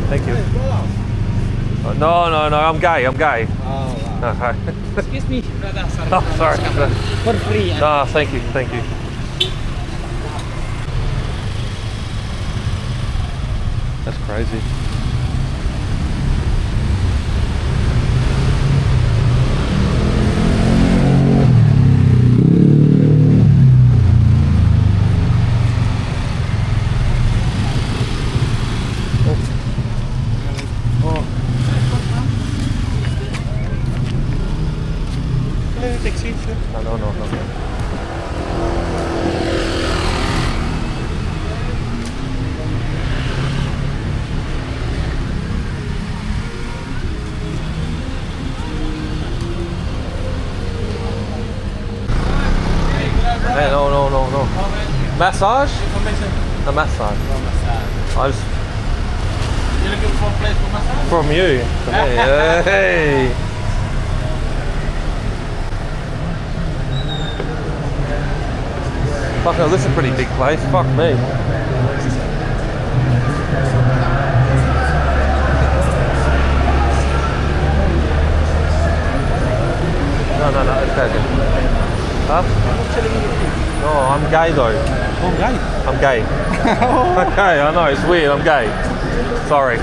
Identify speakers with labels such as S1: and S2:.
S1: Thank you. No, I'm gay.
S2: Oh, wow.
S1: Okay.
S2: Excuse me, brother. Sorry.
S1: Oh, sorry.
S2: For free.
S1: No, thank you. That's crazy.
S2: Taxi.
S1: No. Hey, no. Massage? A massage. I was
S2: You looking for a place for massage?
S1: from you. To me. Hey. Fuck no, this is a pretty big place. Fuck me. No, it's okay. Huh? No, I'm gay though.
S2: Oh, right.
S1: I'm gay. Okay, I know, it's weird, I'm gay. Sorry.